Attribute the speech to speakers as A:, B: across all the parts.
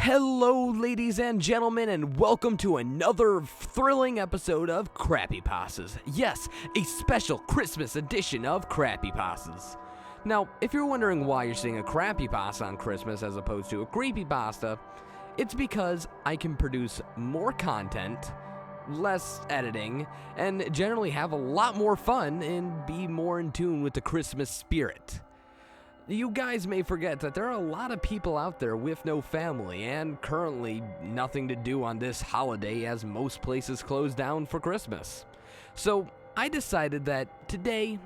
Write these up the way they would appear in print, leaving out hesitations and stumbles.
A: Hello, ladies and gentlemen, and welcome to another thrilling episode of Creepypastas. Yes, a special Christmas edition of Creepypastas. Now, if you're wondering why you're seeing a creepypasta on Christmas as opposed to a creepypasta, it's because I can produce more content, less editing, and generally have a lot more fun and be more in tune with the Christmas spirit. You guys may forget that there are a lot of people out there with no family and currently nothing to do on this holiday as most places close down for Christmas. So I decided that today,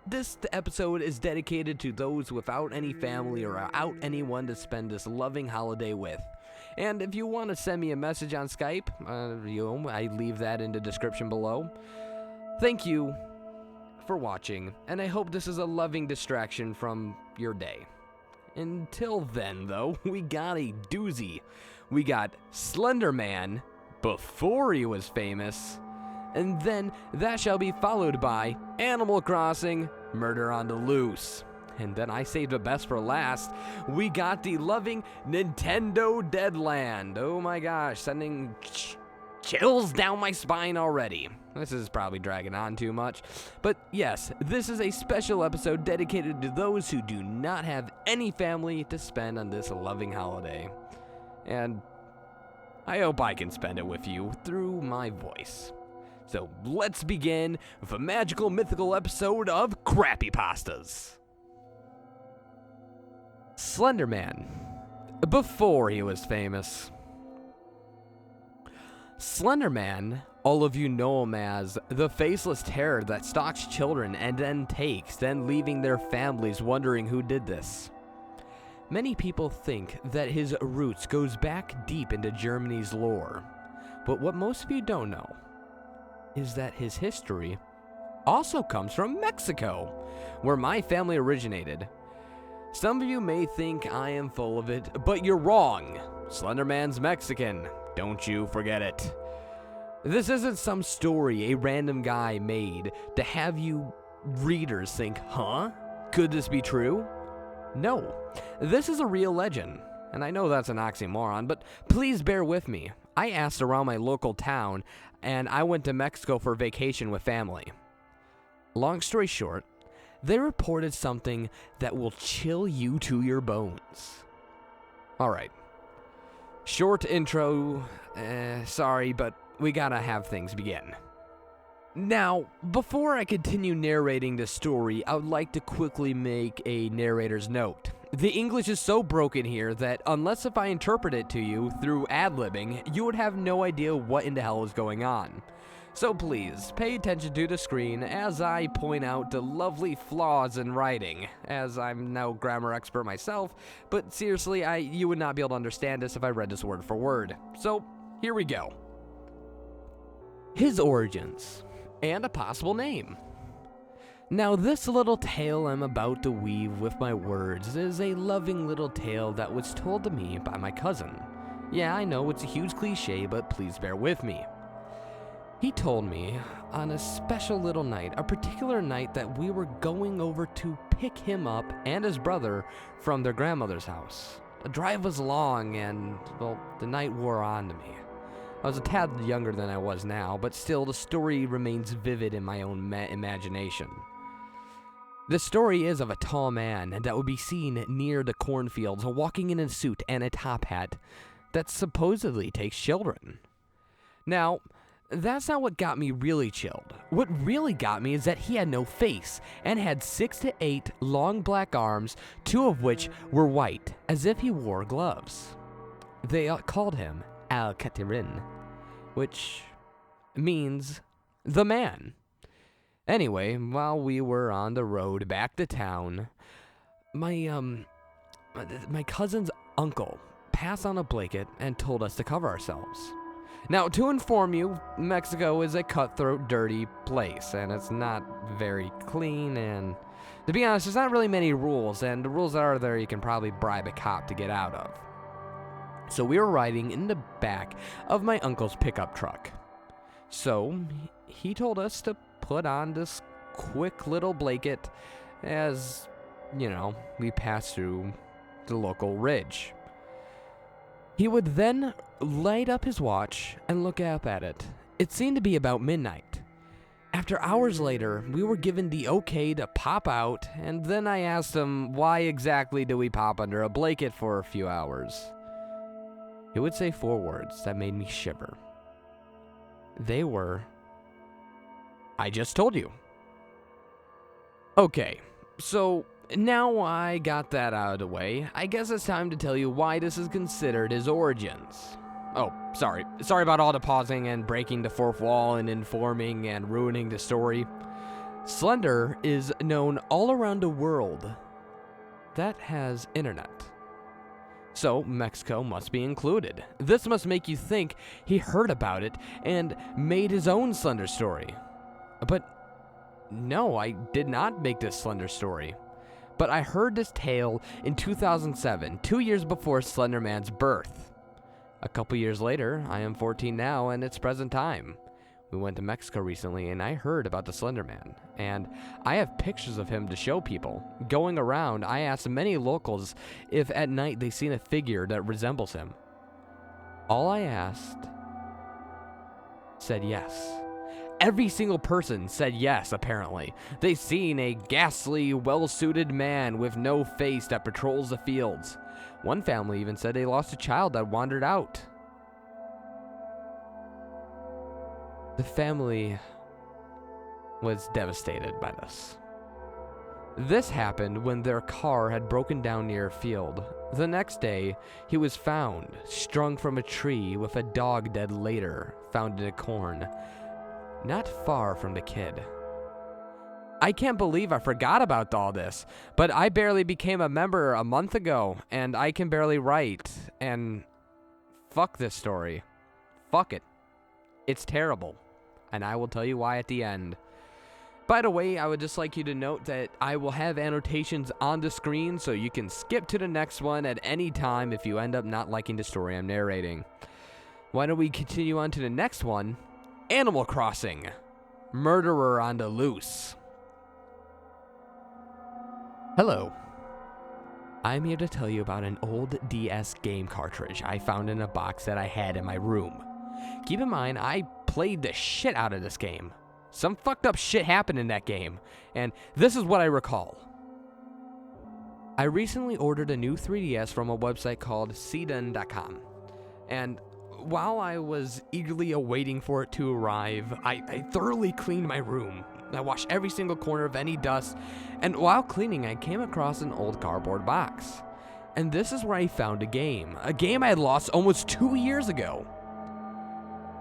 A: this episode is dedicated to those without any family or without anyone to spend this loving holiday with. And if you want to send me a message on Skype, I leave that in the description below. Thank you for watching, and I hope this is a loving distraction from your day. Until then, though, we got a doozy. We got Slender Man before he was famous, and then that shall be followed by Animal Crossing Murder on the Loose. And then I saved the best for last. We got the loving Nintendo Deadland. Oh my gosh, sending chills down my spine already. This is probably dragging on too much. But yes, this is a special episode dedicated to those who do not have any family to spend on this loving holiday. And I hope I can spend it with you through my voice. So let's begin with a magical, mythical episode of Creepypastas. Slender Man, before he was famous. Slender Man, all of you know him as the faceless terror that stalks children and then leaving their families wondering who did this. Many people think that his roots goes back deep into Germany's lore, but what most of you don't know is that his history also comes from Mexico, where my family originated. Some of you may think I am full of it, but you're wrong. Slender Man's Mexican. Don't you forget it. This isn't some story a random guy made to have you readers think, huh? Could this be true? No, this is a real legend. And I know that's an oxymoron, but please bear with me. I asked around my local town, and I went to Mexico for vacation with family. Long story short, they reported something that will chill you to your bones. Alright. Short intro, sorry, but we gotta have things begin. Now, before I continue narrating the story, I would like to quickly make a narrator's note. The English is so broken here that unless if I interpret it to you through ad-libbing, you would have no idea what in the hell is going on. So please, pay attention to the screen as I point out the lovely flaws in writing, as I'm no grammar expert myself, but seriously, you would not be able to understand this if I read this word for word. So, here we go. His origins, and a possible name. Now, this little tale I'm about to weave with my words is a loving little tale that was told to me by my cousin. Yeah, I know it's a huge cliche, but please bear with me. He told me on a special little night, a particular night that we were going over to pick him up and his brother from their grandmother's house. The drive was long and, well, the night wore on to me. I was a tad younger than I was now, but still the story remains vivid in my own imagination. The story is of a tall man that would be seen near the cornfields walking in a suit and a top hat that supposedly takes children. Now, that's not what got me really chilled. What really got me is that he had no face and had 6 to 8 long black arms, 2 of which were white, as if he wore gloves. They called him Al-Katirin, which means the man. Anyway, while we were on the road back to town, my cousin's uncle passed on a blanket and told us to cover ourselves. Now, to inform you, Mexico is a cutthroat, dirty place, and it's not very clean, and to be honest, there's not really many rules, and the rules that are there you can probably bribe a cop to get out of. So we were riding in the back of my uncle's pickup truck. So he told us to put on this quick little blanket as, you know, we passed through the local ridge. He would then light up his watch and look up at it. It seemed to be about midnight. After hours later, we were given the okay to pop out, and then I asked him, why exactly do we pop under a blanket for a few hours? He would say 4 words that made me shiver. They were, I just told you. Okay, so now I got that out of the way, I guess it's time to tell you why this is considered his origins. Oh, sorry about all the pausing and breaking the fourth wall and informing and ruining the story. Slender is known all around the world that has internet. So Mexico must be included. This must make you think he heard about it and made his own Slender story. But no, I did not make this Slender story. But I heard this tale in 2007, 2 years before Slender Man's birth. A couple years later, I am 14 now, and it's present time. We went to Mexico recently, and I heard about the Slender Man, and I have pictures of him to show people. Going around, I asked many locals if at night they seen a figure that resembles him. All I asked said yes. Every single person said yes, apparently. They've seen a ghastly, well-suited man with no face that patrols the fields. One family even said they lost a child that wandered out. The family was devastated by this. This happened when their car had broken down near a field. The next day, he was found, strung from a tree with a dog dead later, found in the corn, not far from the kid. I can't believe I forgot about all this, but I barely became a member a month ago, and I can barely write, and fuck this story. Fuck it. It's terrible, and I will tell you why at the end. By the way, I would just like you to note that I will have annotations on the screen, so you can skip to the next one at any time if you end up not liking the story I'm narrating. Why don't we continue on to the next one? Animal Crossing. Murderer on the Loose. Hello. I'm here to tell you about an old DS game cartridge I found in a box that I had in my room. Keep in mind, I played the shit out of this game. Some fucked up shit happened in that game, and this is what I recall. I recently ordered a new 3DS from a website called cdon.com, and while I was eagerly awaiting for it to arrive, I thoroughly cleaned my room. I washed every single corner of any dust, and while cleaning, I came across an old cardboard box. And this is where I found a game I had lost almost 2 years ago.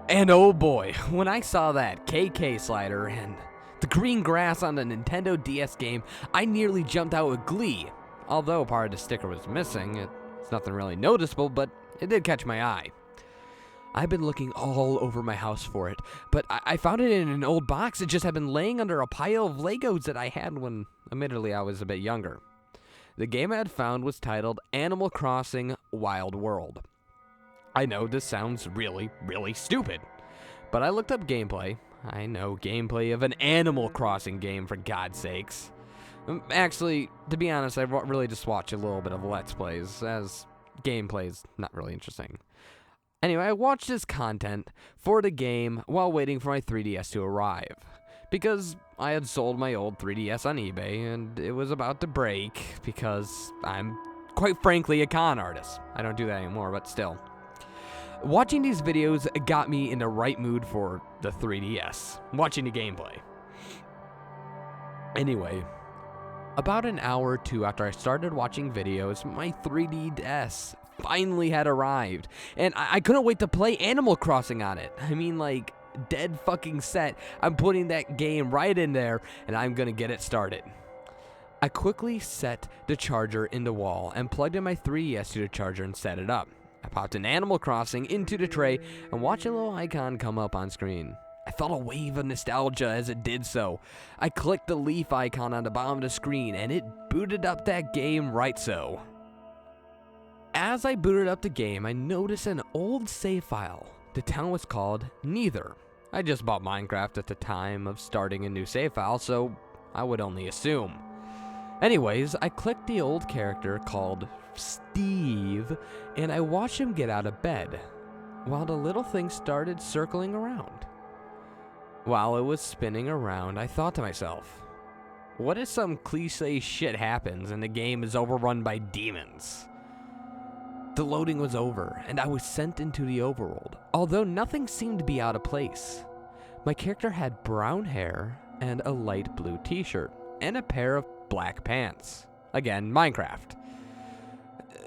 A: And oh boy, when I saw that KK slider and the green grass on the Nintendo DS game, I nearly jumped out with glee. Although part of the sticker was missing, it's nothing really noticeable, but it did catch my eye. I've been looking all over my house for it, but I found it in an old box. It just had been laying under a pile of Legos that I had when, admittedly, I was a bit younger. The game I had found was titled Animal Crossing Wild World. I know this sounds really, really stupid, but I looked up gameplay. I know gameplay of an Animal Crossing game, for God's sakes. Actually, to be honest, I really just watch a little bit of Let's Plays, as gameplay's not really interesting. Anyway, I watched this content for the game while waiting for my 3DS to arrive, because I had sold my old 3DS on eBay, and it was about to break, because I'm, quite frankly, a con artist. I don't do that anymore, but still. Watching these videos got me in the right mood for the 3DS, watching the gameplay. Anyway, about an hour or two after I started watching videos, my 3DS finally had arrived, and I couldn't wait to play Animal Crossing on it. I mean, like, dead fucking set. I'm putting that game right in there, and I'm gonna get it started. I quickly set the charger in the wall and plugged in my 3DS to the charger and set it up. I popped an Animal Crossing into the tray and watched a little icon come up on screen. I felt a wave of nostalgia as it did so. I clicked the leaf icon on the bottom of the screen, and it booted up that game right so. As I booted up the game, I noticed an old save file. The town was called Neither. I just bought Minecraft at the time of starting a new save file, so I would only assume. Anyways, I clicked the old character called Steve, and I watched him get out of bed, while the little thing started circling around. While it was spinning around, I thought to myself, what if some cliche shit happens and the game is overrun by demons? The loading was over, and I was sent into the overworld, although nothing seemed to be out of place. My character had brown hair and a light blue t-shirt, and a pair of black pants. Again, Minecraft.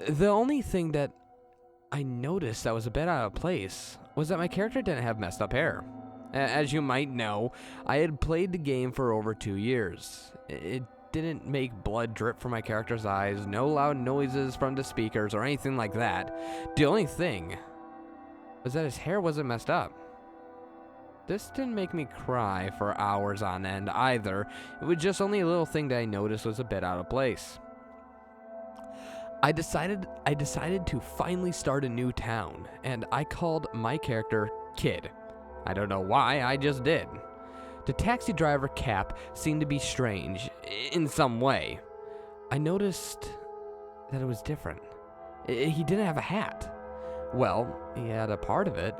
A: The only thing that I noticed that was a bit out of place was that my character didn't have messed up hair. As you might know, I had played the game for over 2 years. It didn't make blood drip from my character's eyes, no loud noises from the speakers or anything like that. The only thing was that his hair wasn't messed up. This didn't make me cry for hours on end either. It was just only a little thing that I noticed was a bit out of place. I decided to finally start a new town, and I called my character Kid. I don't know why, I just did. The taxi driver, Cap, seemed to be strange, in some way. I noticed that it was different. He didn't have a hat. Well, he had a part of it,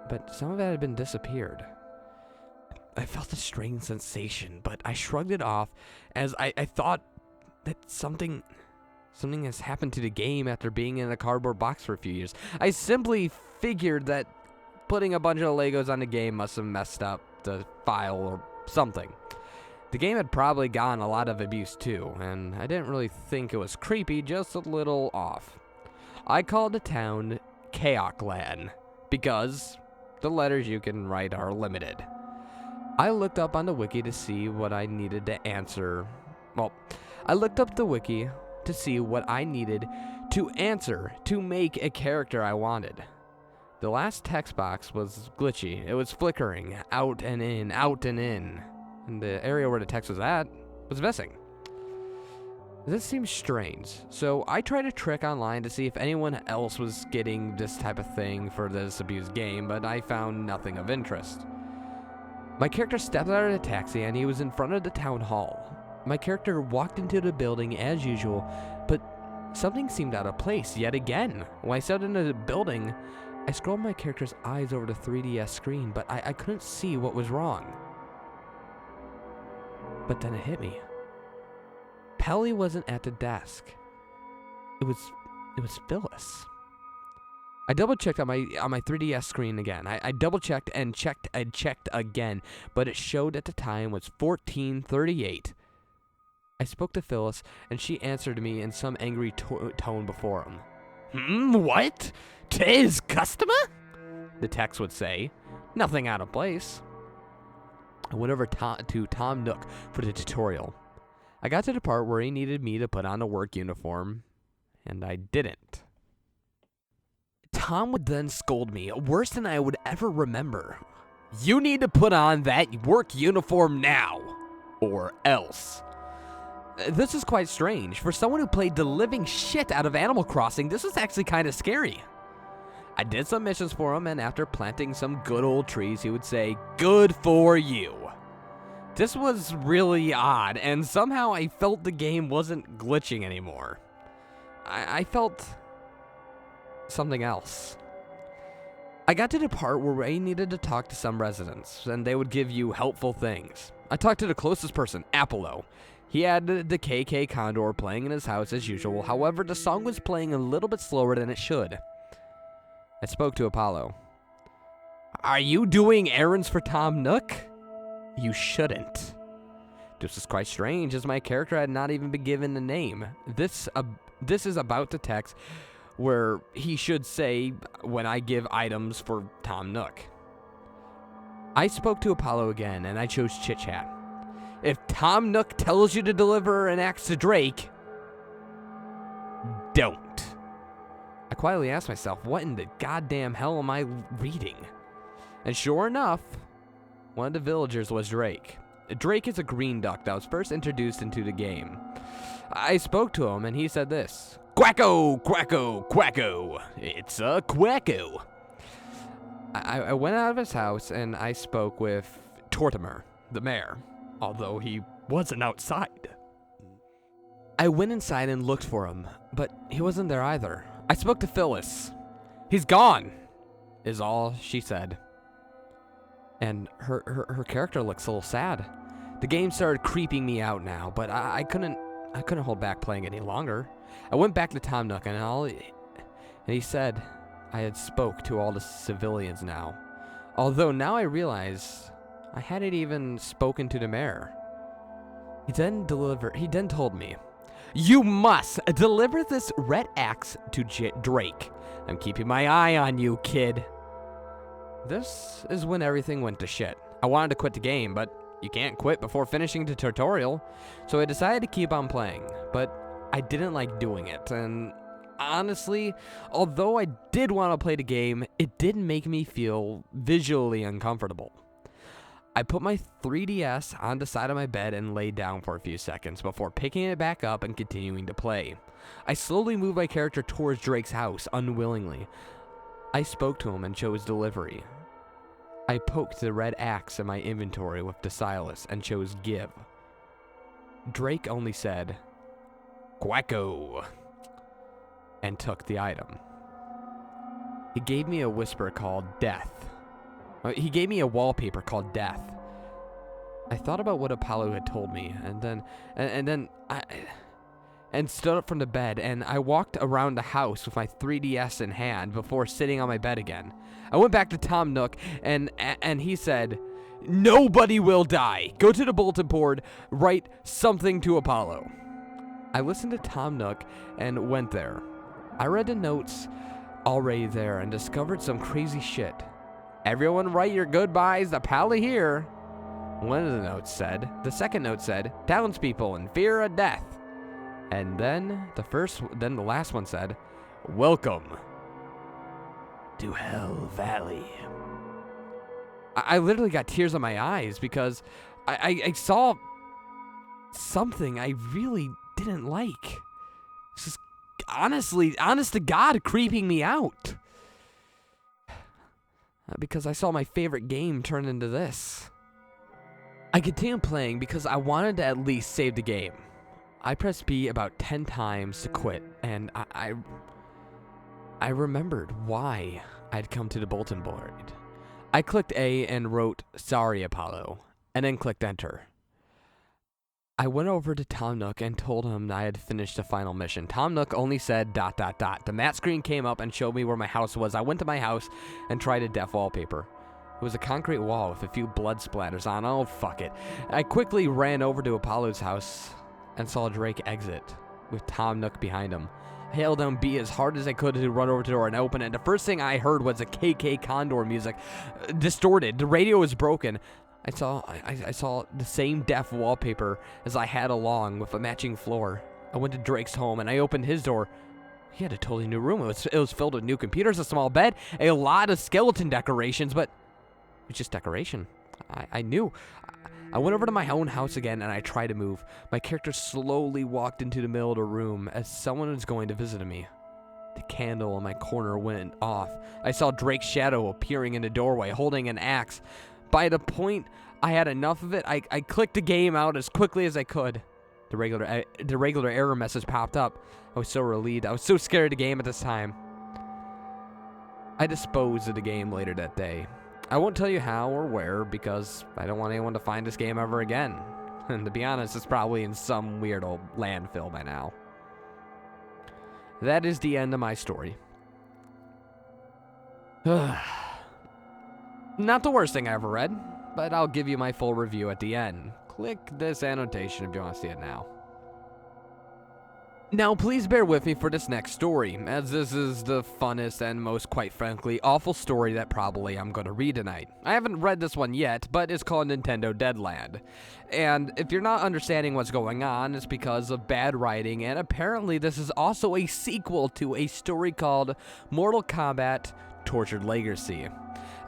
A: but some of it had been disappeared. I felt a strange sensation, but I shrugged it off as I thought that something has happened to the game after being in a cardboard box for a few years. I simply figured that putting a bunch of Legos on the game must have messed up the file or something. The game had probably gotten a lot of abuse too, and I didn't really think it was creepy, just a little off. I called the town Chaoclan because the letters you can write are limited. I looked up on the wiki to see what I needed to answer. Well, I looked up the wiki to see what I needed to answer to make a character I wanted. The last text box was glitchy. It was flickering out and in, and the area where the text was at was missing. This seems strange, so I tried a trick online to see if anyone else was getting this type of thing for this abused game, but I found nothing of interest. My character stepped out of the taxi and he was in front of the town hall. My character walked into the building as usual, but something seemed out of place yet again. When I stepped into the building, I scrolled my character's eyes over the 3DS screen, but I couldn't see what was wrong. But then it hit me. Pelly wasn't at the desk. It was Phyllis. I double-checked on my 3DS screen again. I double-checked and checked again, but it showed at the time was 14:38. I spoke to Phyllis, and she answered me in some angry tone before him. What? Today's customer? The text would say. Nothing out of place. I went over to Tom Nook for the tutorial. I got to the part where he needed me to put on a work uniform, and I didn't. Tom would then scold me, worse than I would ever remember. You need to put on that work uniform now, or else. This is quite strange. For someone who played the living shit out of Animal Crossing, this was actually kind of scary. I did some missions for him, and after planting some good old trees, he would say, "Good for you." This was really odd, and somehow I felt the game wasn't glitching anymore. I felt something else. I got to the part where I needed to talk to some residents, and they would give you helpful things. I talked to the closest person, Apollo. He had the KK Condor playing in his house as usual, however, the song was playing a little bit slower than it should. I spoke to Apollo. Are you doing errands for Tom Nook? You shouldn't. This is quite strange, as my character had not even been given a name. This is about the text where he should say when I give items for Tom Nook. I spoke to Apollo again, and I chose Chit Chat. If Tom Nook tells you to deliver an axe to Drake, don't. I quietly asked myself, what in the goddamn hell am I reading? And sure enough, one of the villagers was Drake. Drake is a green duck that was first introduced into the game. I spoke to him, and he said this. Quacko, quacko, quacko. It's a quacko. I went out of his house, and I spoke with Tortimer, the mayor, although he wasn't outside. I went inside and looked for him, but he wasn't there either. I spoke to Phyllis. "He's gone," is all she said. And her character looks a little sad. The game started creeping me out now, but I couldn't hold back playing any longer. I went back to Tom Nook and he said I had spoke to all the civilians now. Although now I realize I hadn't even spoken to the mayor. He then told me, "You must deliver this red axe to Drake. I'm keeping my eye on you, kid." This is when everything went to shit. I wanted to quit the game, but you can't quit before finishing the tutorial, so I decided to keep on playing, but I didn't like doing it, and honestly, although I did want to play the game, it did make me feel visually uncomfortable. I put my 3DS on the side of my bed and laid down for a few seconds before picking it back up and continuing to play. I slowly moved my character towards Drake's house, unwillingly. I spoke to him and chose delivery. I poked the red axe in my inventory with the stylus and chose give. Drake only said, "Quacko," and took the item. He gave me a whisper called death. He gave me a wallpaper called death. I thought about what Apollo had told me, and then I stood up from the bed, and I walked around the house with my 3DS in hand before sitting on my bed again. I went back to Tom Nook, and he said, "Nobody will die. Go to the bulletin board, write something to Apollo." I listened to Tom Nook and went there. I read the notes already there and discovered some crazy shit. "Everyone write your goodbyes to Pally here," one of the notes said. The second note said, "Townspeople in fear of death." And then the last one said, "Welcome to Hell Valley." I literally got tears in my eyes because I saw something I really didn't like. It's just honest to God, creeping me out. Because I saw my favorite game turn into this. I continued playing because I wanted to at least save the game. I pressed B about 10 times to quit, and I remembered why I'd come to the bulletin board. I clicked A and wrote, "Sorry, Apollo," and then clicked enter. I went over to Tom Nook and told him I had finished the final mission. Tom Nook only said ... The map screen came up and showed me where my house was. I went to my house and tried a death wallpaper. It was a concrete wall with a few blood splatters on. Oh, fuck it. I quickly ran over to Apollo's house and saw Drake exit with Tom Nook behind him. I held down B as hard as I could to run over to the door and open it. The first thing I heard was a KK Condor music. Distorted. The radio was broken. I saw the same death wallpaper as I had along with a matching floor. I went to Drake's home and I opened his door. He had a totally new room. It was filled with new computers, a small bed, a lot of skeleton decorations, but it was just decoration. I knew. I went over to my own house again and I tried to move. My character slowly walked into the middle of the room as someone was going to visit me. The candle in my corner went off. I saw Drake's shadow appearing in the doorway, holding an axe. By the point I had enough of it, I clicked the game out as quickly as I could. The regular error message popped up. I was so relieved. I was so scared of the game at this time. I disposed of the game later that day. I won't tell you how or where because I don't want anyone to find this game ever again. And to be honest, it's probably in some weird old landfill by now. That is the end of my story. Not the worst thing I ever read, but I'll give you my full review at the end. Click this annotation if you want to see it now. Now, please bear with me for this next story, as this is the funnest and most, quite frankly, awful story that probably I'm going to read tonight. I haven't read this one yet, but it's called Nintendo Deadland. And if you're not understanding what's going on, it's because of bad writing, and apparently this is also a sequel to a story called Mortal Kombat Tortured Legacy.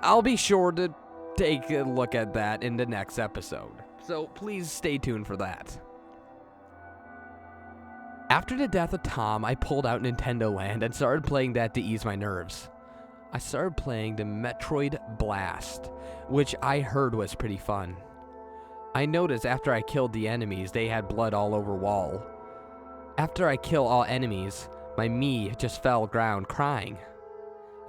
A: I'll be sure to take a look at that in the next episode, so please stay tuned for that. After the death of Tom, I pulled out Nintendo Land and started playing that to ease my nerves. I started playing the Metroid Blast, which I heard was pretty fun. I noticed after I killed the enemies, they had blood all over wall. After I kill all enemies, my me just fell ground crying.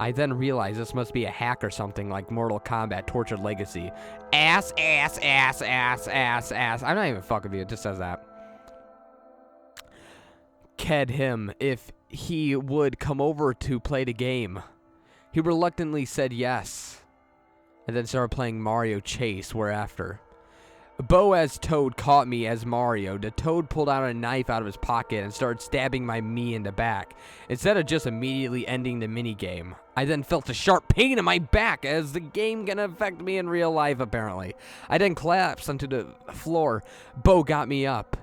A: I then realized this must be a hack or something like Mortal Kombat Tortured Legacy. Ass, ass, ass, ass, ass, ass. I'm not even fucking with you, it just says that. Ked him if he would come over to play the game. He reluctantly said yes, and then started playing Mario Chase whereafter. Bo as Toad caught me as Mario. The Toad pulled out a knife out of his pocket and started stabbing my me in the back, instead of just immediately ending the minigame. I then felt a sharp pain in my back, as the game can affect me in real life apparently. I then collapsed onto the floor. Bo got me up,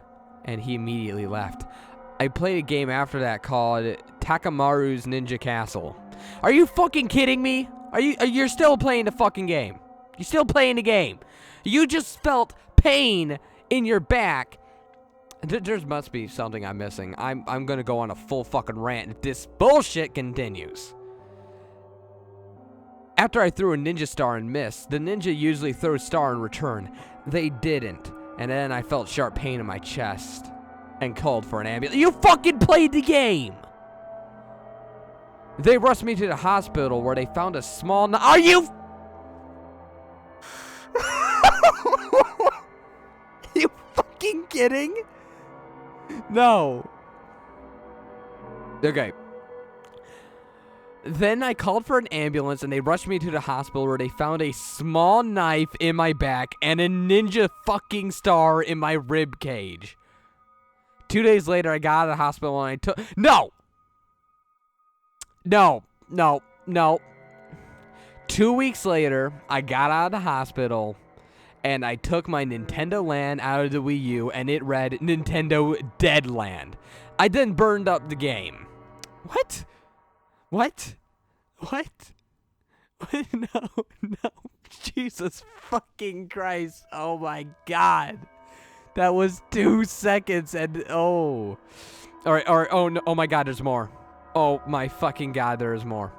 A: and he immediately left. I played a game after that called Takamaru's Ninja Castle. Are you fucking kidding me? You're still playing the fucking game. You're still playing the game. You just felt pain in your back. There must be something I'm missing. I'm gonna go on a full fucking rant if this bullshit continues. After I threw a ninja star and missed, the ninja usually throws star in return. They didn't, and then I felt sharp pain in my chest and called for an ambulance. You fucking played the game! They rushed me to the hospital where they found a small... Are you... You fucking kidding? No. Okay. Then I called for an ambulance and they rushed me to the hospital where they found a small knife in my back and a ninja fucking star in my rib cage. 2 days later, I got out of the hospital and I took... No! 2 weeks later, I got out of the hospital and I took my Nintendo Land out of the Wii U and it read Nintendo Deadland. I then burned up the game. What? No. Jesus fucking Christ. Oh my God. That was 2 seconds and oh. Alright, oh no, oh my God, there's more. Oh my fucking God, there is more.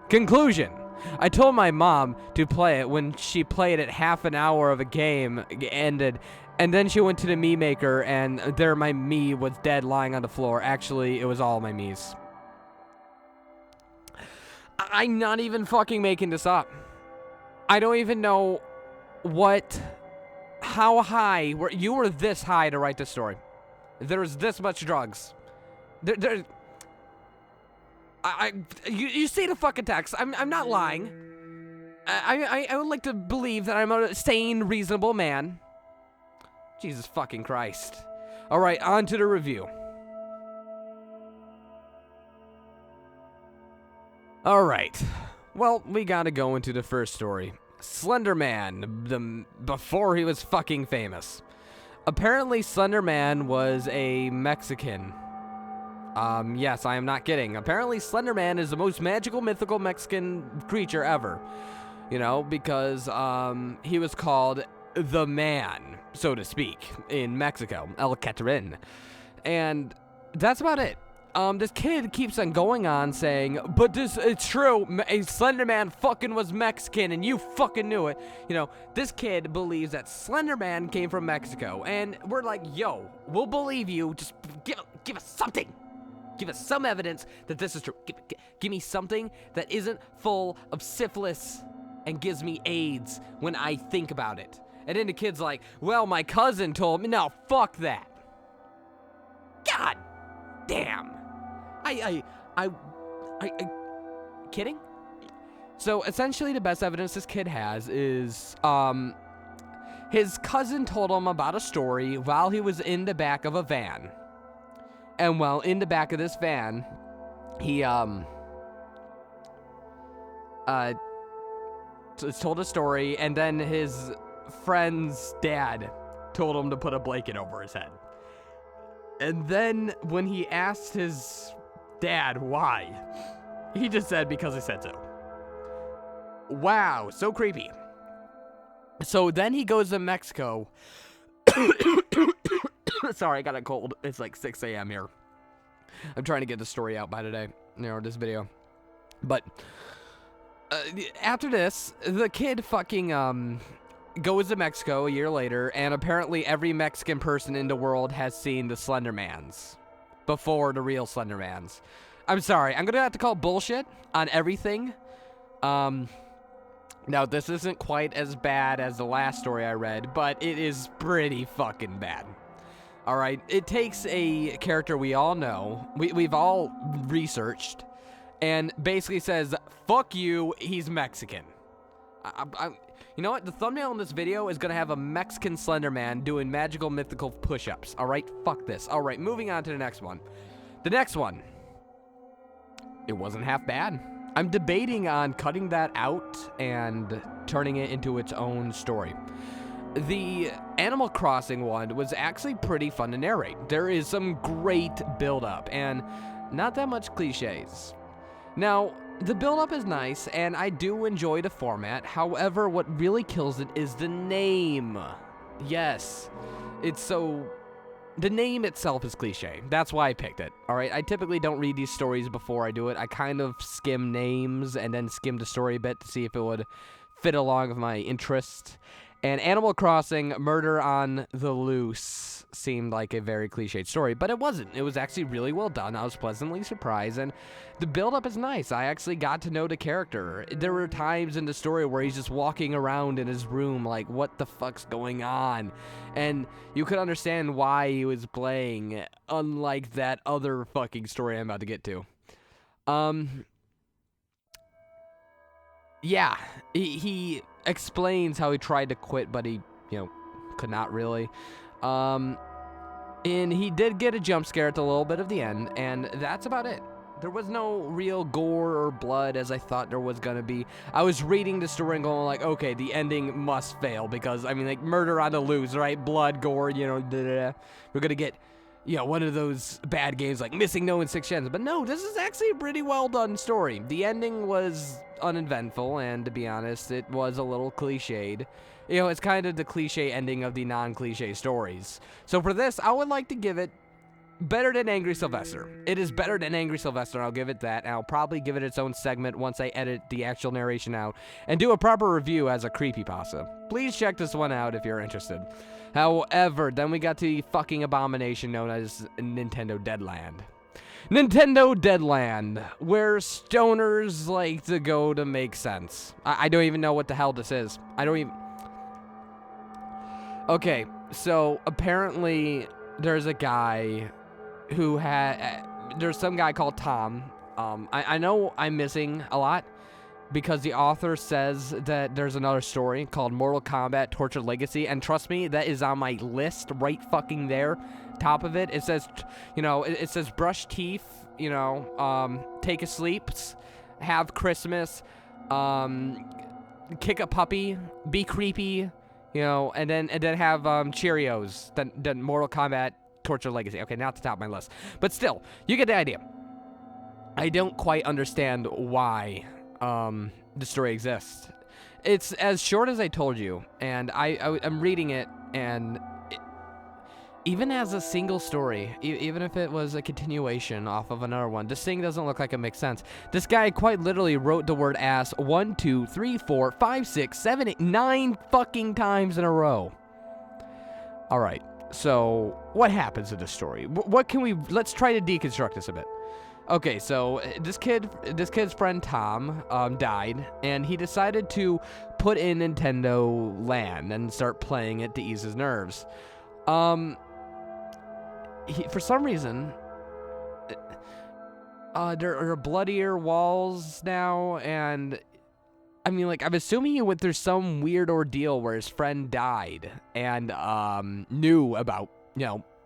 A: Conclusion. I told my mom to play it when she played it. Half an hour of a game ended, and then she went to the me maker, and there my me was dead lying on the floor. Actually, it was all my me's. I'm not even fucking making this up. I don't even know how high you were this high to write this story. There was this much drugs. You see the fucking text. I'm not lying. I would like to believe that I'm a sane, reasonable man. Jesus fucking Christ. All right, on to the review. All right. Well, we gotta go into the first story. Slender Man, before he was fucking famous. Apparently, Slender Man was a Mexican. Yes, I am not kidding. Apparently, Slender Man is the most magical, mythical Mexican creature ever. You know, because, he was called the Man, so to speak, in Mexico, El Catrin. And that's about it. This kid keeps on going on saying, but it's true, Slender Man fucking was Mexican and you fucking knew it. You know, this kid believes that Slender Man came from Mexico, and we're like, yo, we'll believe you, just give us something. Give us some evidence that this is true. Give me something that isn't full of syphilis and gives me AIDS when I think about it. And then the kid's like, well, my cousin told me. No, fuck that. God damn. Kidding? So essentially the best evidence this kid has is, his cousin told him about a story while he was in the back of a van. And while in the back of this van, he, told a story, and then his friend's dad told him to put a blanket over his head. And then when he asked his dad why, he just said, because I said so. Wow, so creepy. So then he goes to Mexico. Sorry, I got a cold. It's like 6 a.m. here. I'm trying to get the story out by today, this video. But after this, the kid fucking goes to Mexico a year later, and apparently every Mexican person in the world has seen the Slender Mans. before the real Slender Mans. I'm sorry, I'm gonna have to call bullshit on everything. Now, this isn't quite as bad as the last story I read, but it is pretty fucking bad. Alright, it takes a character we all know, we've all researched, and basically says, fuck you, he's Mexican. You know what? The thumbnail in this video is going to have a Mexican Slender Man doing magical mythical push-ups. Alright, fuck this. Alright, moving on to the next one. The next one. It wasn't half bad. I'm debating on cutting that out and turning it into its own story. The Animal Crossing one was actually pretty fun to narrate. There is some great build-up and not that much cliches. Now, the build-up is nice, and I do enjoy the format. However, what really kills it is the name. Yes, it's so... The name itself is cliche. That's why I picked it. Alright, I typically don't read these stories before I do it. I kind of skim names and then skim the story a bit to see if it would fit along with my interest. And Animal Crossing, Murder on the Loose seemed like a very cliched story, but it wasn't. It was actually really well done. I was pleasantly surprised, and the build-up is nice. I actually got to know the character. There were times in the story where he's just walking around in his room like, what the fuck's going on? And you could understand why he was playing, unlike that other fucking story I'm about to get to. Yeah, he explains how he tried to quit, but he, could not really. And he did get a jump scare at the little bit of the end, and that's about it. There was no real gore or blood as I thought there was gonna be. I was reading the story and going like, okay, the ending must fail because, I mean, like, murder on the loose, right? Blood, gore, We're gonna get, one of those bad games like Missing No in 6 Gens. But no, this is actually a pretty well done story. The ending was uneventful, and to be honest, it was a little cliched. It's kind of the cliche ending of the non-cliche stories. So for this, I would like to give it better than Angry Sylvester. It is better than Angry Sylvester, I'll give it that. And I'll probably give it its own segment once I edit the actual narration out and do a proper review as a creepypasta. Please check this one out if you're interested. However, then we got to the fucking abomination known as Nintendo Deadland. Nintendo Deadland, where stoners like to go to make sense. I don't even know what the hell this is. Okay, so apparently there's a guy who there's some guy called Tom. I know I'm missing a lot because the author says that there's another story called Mortal Kombat Tortured Legacy, and trust me, that is on my list right fucking there. Top of it, it says, it says brush teeth, take a sleep, have Christmas, kick a puppy, be creepy, and then have Cheerios, then Mortal Kombat Torture Legacy. Okay, not at the top of my list, but still, you get the idea. I don't quite understand why the story exists. It's as short as I told you, and I'm reading it, and even as a single story, even if it was a continuation off of another one, this thing doesn't look like it makes sense. This guy quite literally wrote the word ass 1, 2, 3, 4, 5, 6, 7, 8, 9 fucking times in a row. Alright, so what happens in this story? Let's try to deconstruct this a bit. Okay, so this kid's friend Tom died, and he decided to put in Nintendo Land and start playing it to ease his nerves. For some reason, there are bloodier walls now, and I mean, like, I'm assuming he went through some weird ordeal where his friend died and knew about,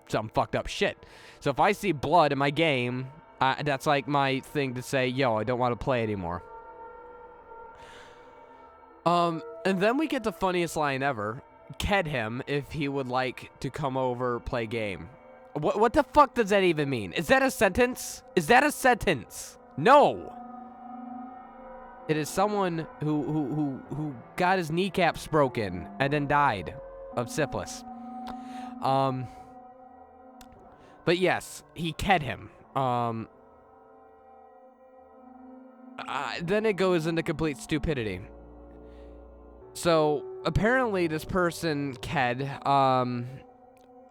A: some fucked up shit. So if I see blood in my game, that's like my thing to say, yo, I don't want to play anymore. And then we get the funniest line ever. Ked him if he would like to come over, play game. What the fuck does that even mean? Is that a sentence? Is that a sentence? No. It is someone who got his kneecaps broken and then died of syphilis. But yes, he ked him. Then it goes into complete stupidity. So apparently this person, Ked,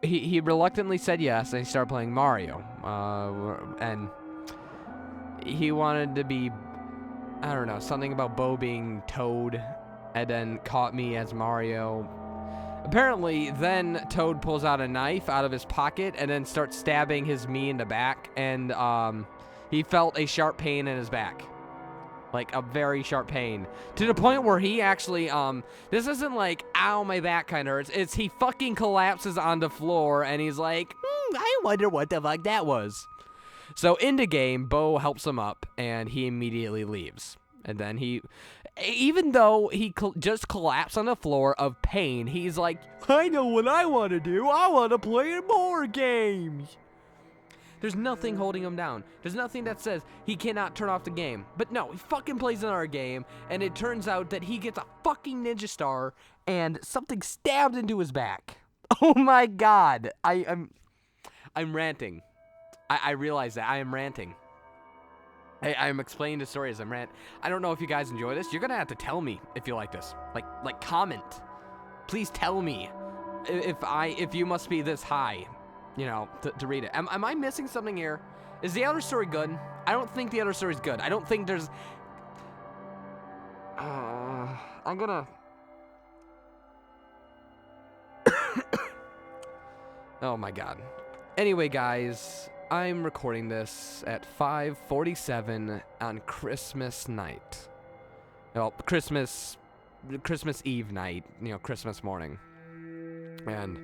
A: he reluctantly said yes, and he started playing Mario. And he wanted to be, I don't know, something about Bo being Toad, and then caught me as Mario. Apparently, then Toad pulls out a knife out of his pocket and then starts stabbing me in the back, and he felt a sharp pain in his back. Like, a very sharp pain. To the point where he actually, this isn't like, ow, my back kind of hurts. It's he fucking collapses on the floor, and he's like, I wonder what the fuck that was. So, in the game, Bo helps him up, and he immediately leaves. And then even though he just collapsed on the floor of pain, he's like, I know what I want to do. I want to play more games. There's nothing holding him down. There's nothing that says he cannot turn off the game. But no, he fucking plays another game, and it turns out that he gets a fucking ninja star, and something stabbed into his back. Oh my god. I'm ranting. I realize that. I am ranting. I'm explaining the story as I'm ranting. I don't know if you guys enjoy this. You're gonna have to tell me if you like this. Like comment. Please tell me if you must be this high, you know, to read it. Am I missing something here? Is the other story good? I don't think the other story's good. I don't think there's... I'm gonna... Oh my god. Anyway, guys, I'm recording this at 5:47 on Christmas night. Well, Christmas Eve night, you know, Christmas morning. And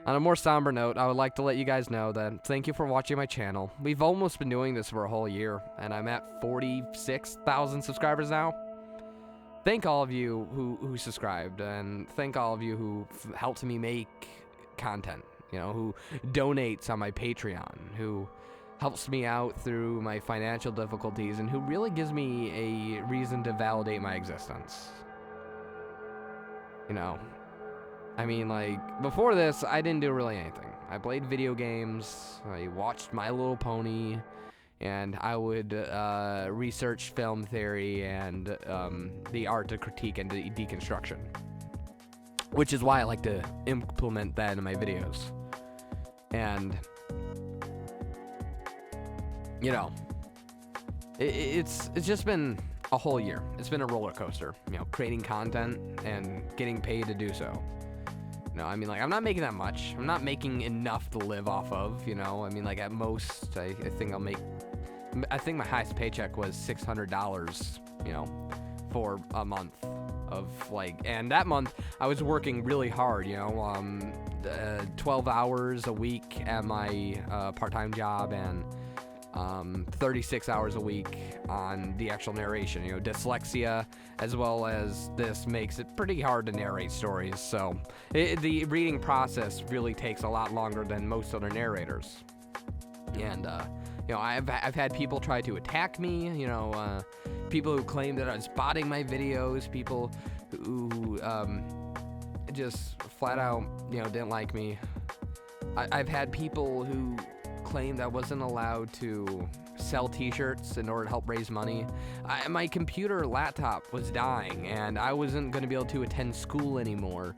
A: on a more somber note, I would like to let you guys know that thank you for watching my channel. We've almost been doing this for a whole year, and I'm at 46,000 subscribers now. Thank all of you who subscribed, and thank all of you who helped me make content, you know, who donates on my Patreon, who helps me out through my financial difficulties, and who really gives me a reason to validate my existence. You know, I mean, like, before this, I didn't do really anything. I played video games, I watched My Little Pony, and I would research film theory and the art of critique and deconstruction. Which is why I like to implement that in my videos. And, you know, it's just been a whole year. It's been a roller coaster, you know, creating content and getting paid to do so. You know, I mean, like, I'm not making that much. I'm not making enough to live off of, you know. I mean, like, at most, I think my highest paycheck was $600, you know, for a month of, like, and that month I was working really hard, you know, 12 hours a week at my part-time job, and 36 hours a week on the actual narration. You know, dyslexia as well as this makes it pretty hard to narrate stories, so the reading process really takes a lot longer than most other narrators. And you know, I've had people try to attack me, you know, people who claim that I was botting my videos, people who just flat out, you know, didn't like me. I've had people who claimed I wasn't allowed to sell t-shirts in order to help raise money. My computer laptop was dying, and I wasn't going to be able to attend school anymore.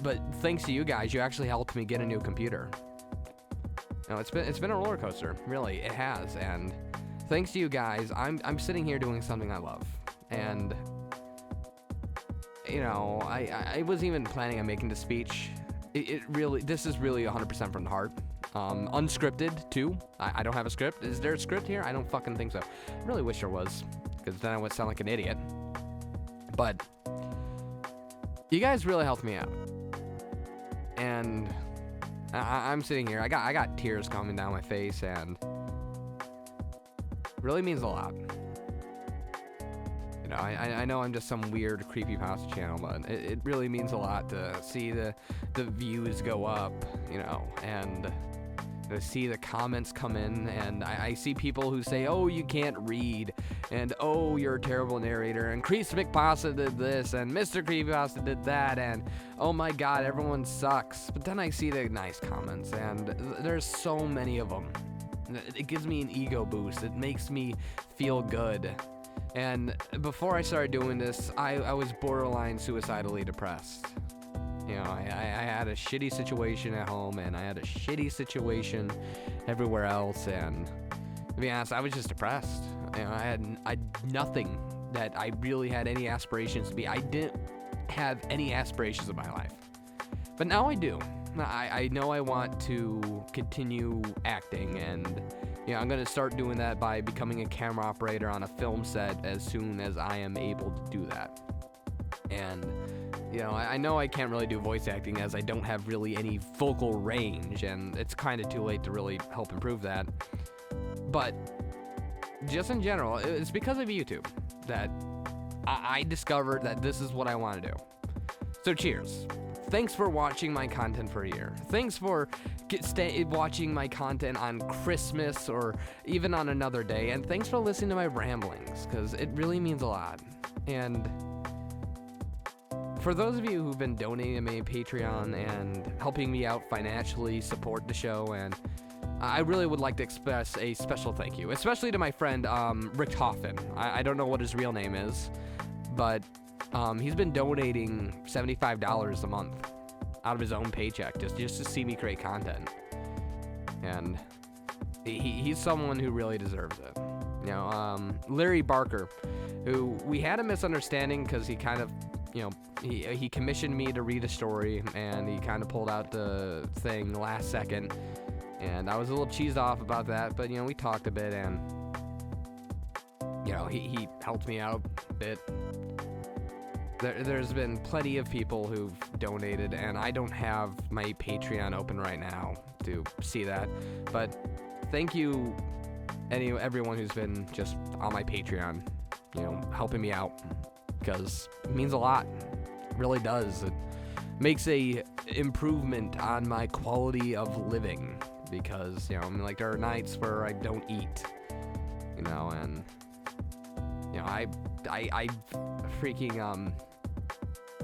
A: But thanks to you guys, you actually helped me get a new computer. No, it's been a roller coaster, really, it has, and thanks to you guys, I'm sitting here doing something I love, and, you know, I wasn't even planning on making the speech. This is really 100% from the heart. Unscripted, too. I don't have a script. Is there a script here? I don't fucking think so. I really wish there was, because then I would sound like an idiot. But you guys really helped me out, and I'm sitting here. I got tears coming down my face, and it really means a lot. You know, I know I'm just some weird creepypasta channel, but it really means a lot to see the views go up, you know, and to see the comments come in, and I see people who say, oh, you can't read, and oh, you're a terrible narrator, and Creepypasta did this, and Mr. Creepypasta did that, and oh my god, everyone sucks. But then I see the nice comments, and there's so many of them. It gives me an ego boost. It makes me feel good. And before I started doing this, I was borderline suicidally depressed. You know, I had a shitty situation at home, and I had a shitty situation everywhere else, and to be honest, I was just depressed. You know, I had nothing that I really had any aspirations to be. I didn't have any aspirations in my life. But now I do. I know I want to continue acting, and you know, I'm going to start doing that by becoming a camera operator on a film set as soon as I am able to do that. And you know, I know I can't really do voice acting as I don't have really any vocal range, and it's kind of too late to really help improve that. But just in general, it's because of YouTube that I discovered that this is what I want to do. So cheers. Thanks for watching my content for a year. Thanks for watching my content on Christmas or even on another day. And thanks for listening to my ramblings, because it really means a lot. And for those of you who've been donating to me on Patreon and helping me out financially, support the show, and I really would like to express a special thank you, especially to my friend Rick Hoffman. I don't know what his real name is, but he's been donating $75 a month out of his own paycheck just to see me create content. And he's someone who really deserves it. You know, Larry Barker, who we had a misunderstanding because he kind of, you know, he commissioned me to read a story, and he kind of pulled out the thing last second, and I was a little cheesed off about that, but, you know, we talked a bit, and, you know, he helped me out a bit. There's been plenty of people who've donated, and I don't have my Patreon open right now to see that, but thank you everyone who's been just on my Patreon, you know, helping me out, because it means a lot. It really does. It makes a improvement on my quality of living, because, you know, I mean, like, there are nights where I don't eat, you know, and, you know, I freaking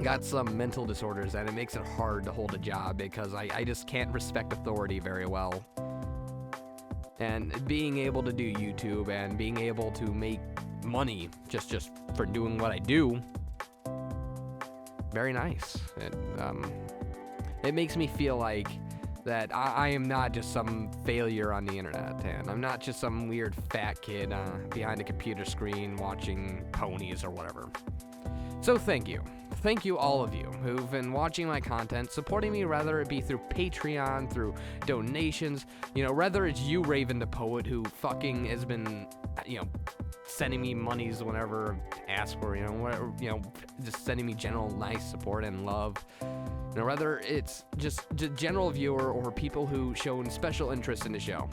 A: got some mental disorders, and it makes it hard to hold a job because I just can't respect authority very well. And being able to do YouTube and being able to make money just for doing what I do, very nice. It makes me feel like that I am not just some failure on the internet, and I'm not just some weird fat kid behind a computer screen watching ponies or whatever. So thank you. Thank you, all of you who've been watching my content, supporting me, whether it be through Patreon, through donations, you know, whether it's you, Raven the Poet, who fucking has been, you know, sending me monies whenever asked for, you know, whatever, you know, just sending me general nice support and love. You know, whether it's just general viewer or people who shown special interest in the show.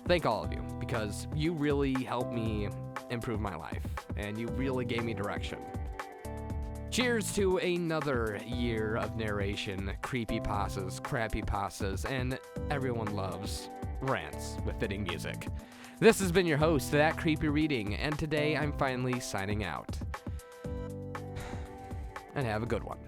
A: Thank all of you, because you really helped me improve my life, and you really gave me direction. Cheers to another year of narration, creepypastas, crappypastas, and everyone loves rants with fitting music. This has been your host, That Creepy Reading, and today I'm finally signing out. And have a good one.